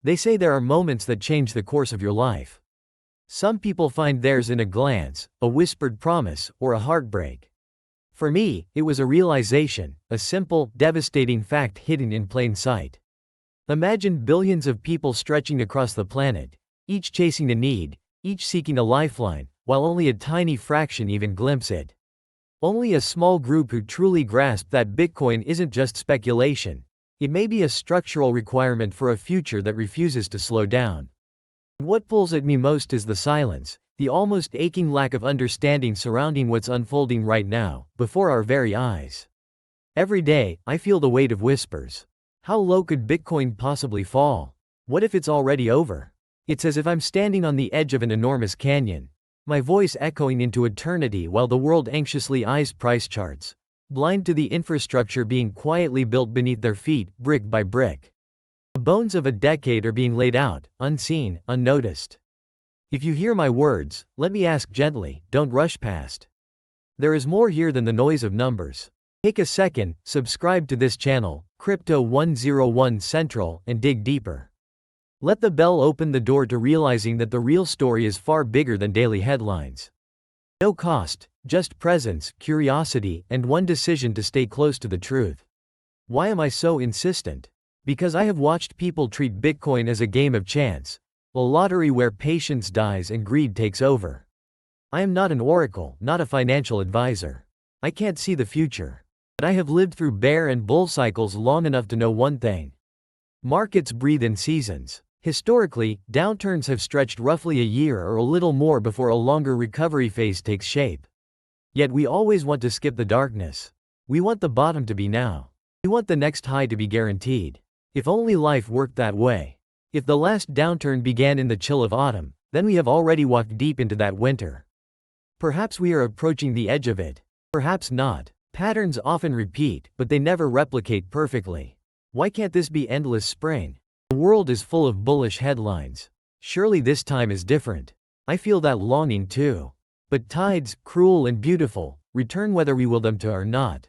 They say there are moments that change the course of your life. Some people find theirs in a glance, a whispered promise, or a heartbreak. For me, it was a realization, a simple, devastating fact hidden in plain sight. Imagine billions of people stretching across the planet, each chasing a need, each seeking a lifeline, while only a tiny fraction even glimpse it. Only a small group who truly grasp that Bitcoin isn't just speculation. It may be a structural requirement for a future that refuses to slow down. What pulls at me most is the silence, the almost aching lack of understanding surrounding what's unfolding right now, before our very eyes. Every day, I feel the weight of whispers. How low could Bitcoin possibly fall? What if it's already over? It's as if I'm standing on the edge of an enormous canyon, my voice echoing into eternity while the world anxiously eyes price charts, blind to the infrastructure being quietly built beneath their feet, brick by brick. The bones of a decade are being laid out, unseen, unnoticed. If you hear my words, let me ask gently, don't rush past. There is more here than the noise of numbers. Take a second, subscribe to this channel, Crypto 101 Central, and dig deeper. Let the bell open the door to realizing that the real story is far bigger than daily headlines. No cost, just presence, curiosity, and one decision to stay close to the truth. Why am I so insistent? Because I have watched people treat Bitcoin as a game of chance, a lottery where patience dies and greed takes over. I am not an oracle, not a financial advisor. I can't see the future. But I have lived through bear and bull cycles long enough to know one thing. Markets breathe in seasons. Historically, downturns have stretched roughly a year or a little more before a longer recovery phase takes shape. Yet we always want to skip the darkness. We want the bottom to be now. We want the next high to be guaranteed. If only life worked that way. If the last downturn began in the chill of autumn, then we have already walked deep into that winter. Perhaps we are approaching the edge of it. Perhaps not. Patterns often repeat, but they never replicate perfectly. Why can't this be endless spring? The world is full of bullish headlines. Surely this time is different. I feel that longing too. But tides, cruel and beautiful, return whether we will them to or not.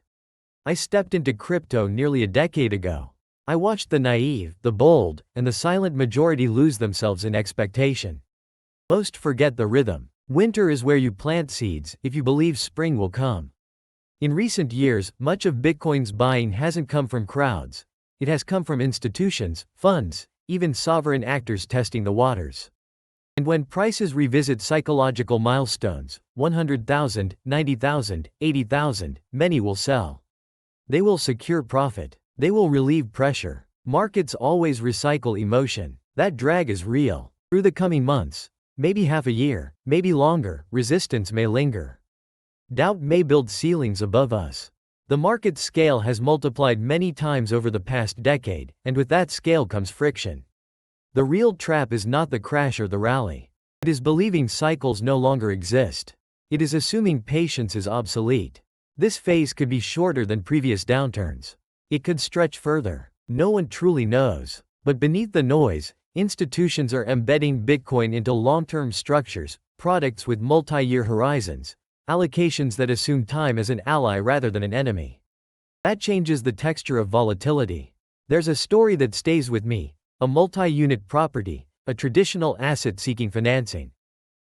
I stepped into crypto nearly a decade ago. I watched the naive, the bold, and the silent majority lose themselves in expectation. Most forget the rhythm. Winter is where you plant seeds if you believe spring will come. In recent years, much of Bitcoin's buying hasn't come from crowds. It has come from institutions, funds, even sovereign actors testing the waters. And when prices revisit psychological milestones, 100,000, 90,000, 80,000, many will sell. They will secure profit. They will relieve pressure. Markets always recycle emotion. That drag is real. Through the coming months, maybe half a year, maybe longer, resistance may linger. Doubt may build ceilings above us. The market scale has multiplied many times over the past decade, and with that scale comes friction. The real trap is not the crash or the rally. It is believing cycles no longer exist. It is assuming patience is obsolete. This phase could be shorter than previous downturns. It could stretch further. No one truly knows. But beneath the noise, institutions are embedding Bitcoin into long-term structures, products with multi-year horizons, allocations that assume time as an ally rather than an enemy. That changes the texture of volatility. There's a story that stays with me, a multi-unit property, a traditional asset seeking financing.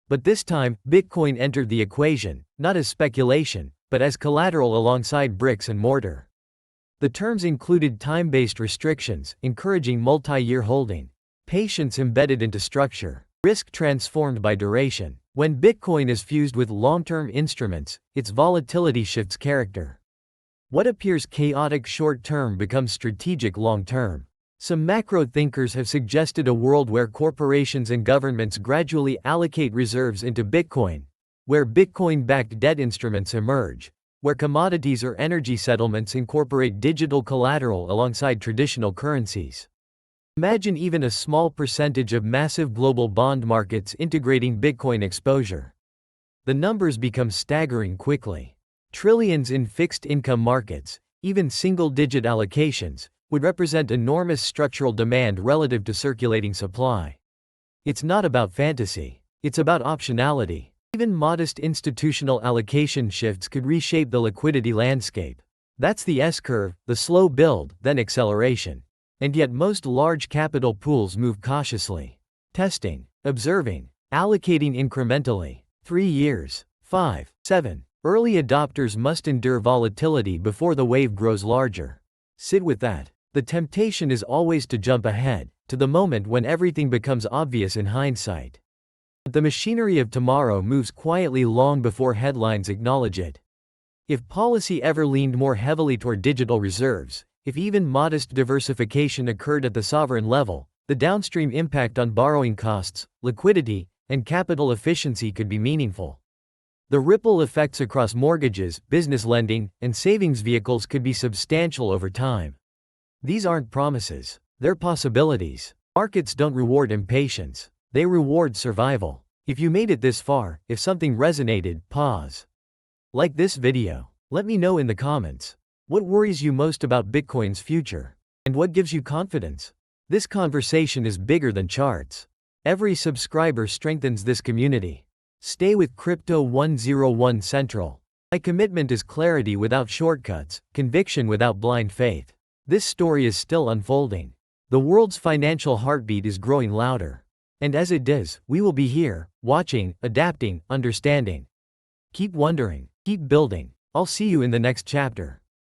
But this time, Bitcoin entered the equation, not as speculation, but as collateral alongside bricks and mortar. The terms included time-based restrictions, encouraging multi-year holding, patience embedded into structure, risk transformed by duration. When Bitcoin is fused with long-term instruments, its volatility shifts character. What appears chaotic short-term becomes strategic long-term. Some macro thinkers have suggested a world where corporations and governments gradually allocate reserves into Bitcoin, where Bitcoin-backed debt instruments emerge, where commodities or energy settlements incorporate digital collateral alongside traditional currencies. Imagine even a small percentage of massive global bond markets integrating Bitcoin exposure. The numbers become staggering quickly. Trillions in fixed income markets, even single-digit allocations, would represent enormous structural demand relative to circulating supply. It's not about fantasy. It's about optionality. Even modest institutional allocation shifts could reshape the liquidity landscape. That's the S-curve, the slow build, then acceleration. And yet most large capital pools move cautiously. Testing, observing, allocating incrementally. 3 years. 5. 7. Early adopters must endure volatility before the wave grows larger. Sit with that. The temptation is always to jump ahead, to the moment when everything becomes obvious in hindsight. But the machinery of tomorrow moves quietly long before headlines acknowledge it. If policy ever leaned more heavily toward digital reserves, if even modest diversification occurred at the sovereign level, the downstream impact on borrowing costs, liquidity, and capital efficiency could be meaningful. The ripple effects across mortgages, business lending, and savings vehicles could be substantial over time. These aren't promises, they're possibilities. Markets don't reward impatience, they reward survival. If you made it this far, if something resonated, pause. Like this video. Let me know in the comments. What worries you most about Bitcoin's future? And what gives you confidence? This conversation is bigger than charts. Every subscriber strengthens this community. Stay with Crypto 101 Central. My commitment is clarity without shortcuts, conviction without blind faith. This story is still unfolding. The world's financial heartbeat is growing louder. And as it does, we will be here, watching, adapting, understanding. Keep wondering, keep building. I'll see you in the next chapter.